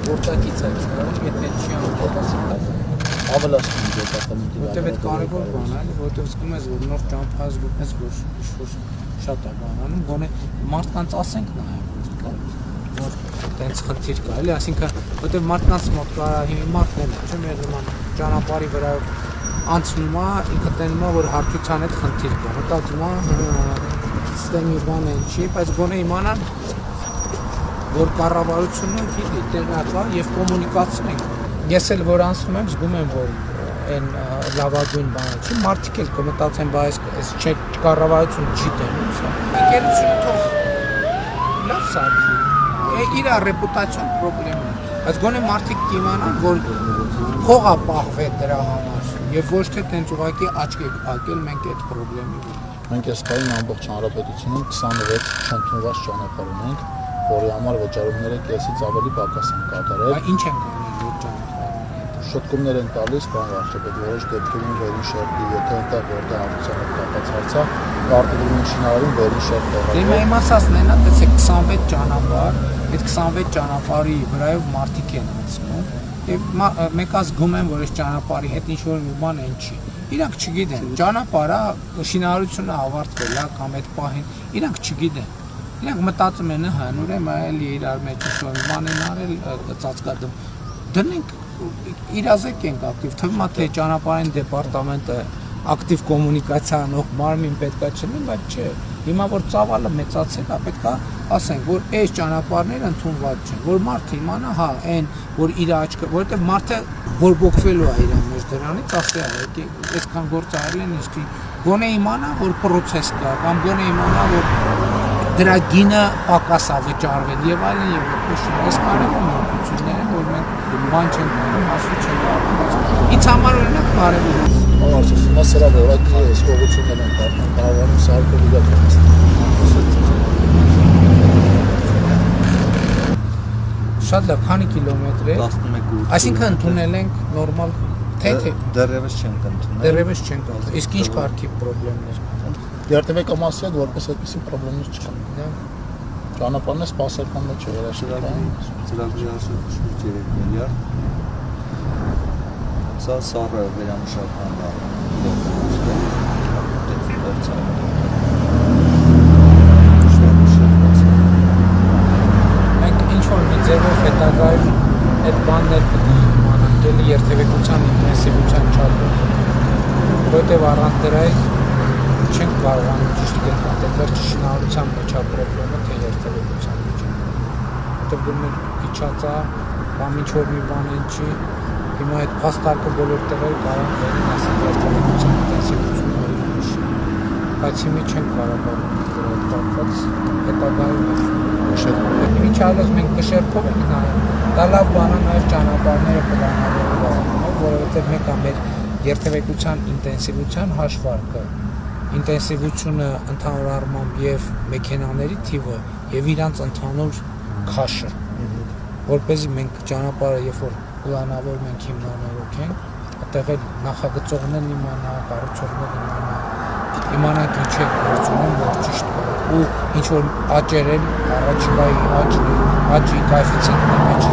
Գործակից է, եթե չի ավելացնում դեպարտամենտի որտեվ այդ կարևոր բան է, որտեվ զգում ես, որ նոր ճամփա զգում ես, որ ինչ-որ շատ է բանանում, գոնե մարդկանց ասենք նաև, որ տենց խնդիր կա, էլի, այսինքն, որտեվ մարդկանց մոտ կա մարդն է, չէ՞, մեր նման ճանապարհի վրայով անցնում է, ինքը տենում է, որ հարթության հետ խնդիր կա, մտածում է, սիստեմի բանը չի, բայց գոնե իմանան, որ կառավարությունը գիտի տեղյակ է եւ կոմունիկացիան ենք։ Ես էլ որ անցնում եմ, զգում եմ, որ այն լավագույն բանը չի, մարդիկ էլ կմտածեն, բայց այս կառավարությունը չի տենում, սա։ Ընկերությունը թող լավ սարքի, իր ռեպուտացիոն պրոբլեմ է, բայց գոնե մարդիկ կիմանան, որ փող է պահվել դրա համար եւ ոչ թե տենց ուղղակի աչք եք փակել մենք այդ պրոբլեմի վրա։ Մենք այս պահին ամբողջ հանրապետությունում 26 չընդունված ճանապարհ ունենք, որի համար վճարումները կեսից ավելի պակաս են կատարել։ Ինչ են կանել որ ճանապարհը։ Շտկումներ են տալիս, բան վարչապետ, որոշ դեպքերում վերին շերտի, եթե այնտեղ որտեղ արդյունքն է կապած հարցը, արտադրում են շինարարին վերին շերտ տեղադրել։ Դե իմ ասածն է, նա տեսեք 26 ճանապարհ, այդ 26 ճանապարհի վրայով մարդիկ են անցնում, եւ մեկ ազգում են, որ այս ճանապարհի հետ ինչ որ մի բան են չի։ Իրանք չգիտեն, ճանապարհը շինարարությունը ավարտվել է կամ այդ պահին, իրանք չգիտեն։ Իրանք մտածում են, հա, ուրեմն այլ իրար մեջ ինչ-որ բան են արել, ծածկադում։ Դնենք իրազեկենք ակտիվ, թվում է թե ճանապարհային դեպարտամենտը ակտիվ կոմունիկացիա անող մարմին պետքա չլինի, բայց չէ։ Հիմա որ ծավալը մեծացել է, պետքա ասենք, որ այս ճանապարհները ընդունված չեն, որ մարդը իմանա, հա, այն, որ իր աչքը, որովհետև մարդը բորբոքվելու է իր մեջ դրանից, ասի է, այսքան գործ արել են, իսկ գոնե իմանա, որ պրոցես կա, կամ գոնե իմանա, որ դրա գինը պակաս է վճարվել եւ այլն եւ այլն։ Այս կարևոր նորություններ են, որ մենք բան չենք անում, ասում չենք։ Ինձ համար օրինակ կարևոր է։ Ահա, հիմա սրա որակի այս կողություններն են դառնում, կառավարում սարքել իրականացնել։ Շատ լավ, քանի կիլոմետր է։ 11 Այսինքն ընդունել ենք նորմալ թե դեռևս չենք ընդունել։ Դեռևս չենք ընդունել։ Իսկ ինչ կարգի խնդիրներ կան։ Երթևեկամասի հետ որպես այդպիսի խնդիրներ չկան։ Ճանապարհն է սպասարկման մեջ է երաշիվային ծրագրի շուրջ 3 միլիարդ։ Սա սառը վերամշակման Մենք ինչ-որ մի ձևով հետագայում այդ բաններ պիտի իմանանք, էլի երթևեկության ինտենսիվության չափը, որովհետև առանց դրա չենք կարողանում ճիշտ գտնել վերջի շինարարության մեջ է պրոբլեմը, թե երթևեկության մեջ է։ Որտև գնում իջած է, կամ ինչ-որ մի բան են չի, հիմա այդ փաստարկը բոլոր տեղերը կարող են ասել երթևեկության ինտենսիվությունը ուրիշ, բայց հիմա չենք կարողանում դրա հետ կապված հետագայում շերտել։ Ինչ այլոց մենք կշերտով ենք նայում, դա լավ բան է նաև ճանապարհները պլանավորելու, որովհետև մեկ է մեր երթևեկության ինտենսիվության հաշվարկը, ինտենսիվությունը ընդհանուր առմամբ եւ մեքենաների թիվը եւ իրանց ընդհանուր քաշը, որպեսզի մենք ճանապարհը երբ որ պլանավորում ենք հիմնանորոգենք, այդտեղ էլ նախագծողներն իմանա, կառուցողներն իմանանք ինչ է գործում, որ ճիշտ ու ինչ որ աճեր են առաջիկայի աճի կոեֆիցիենտների մեջ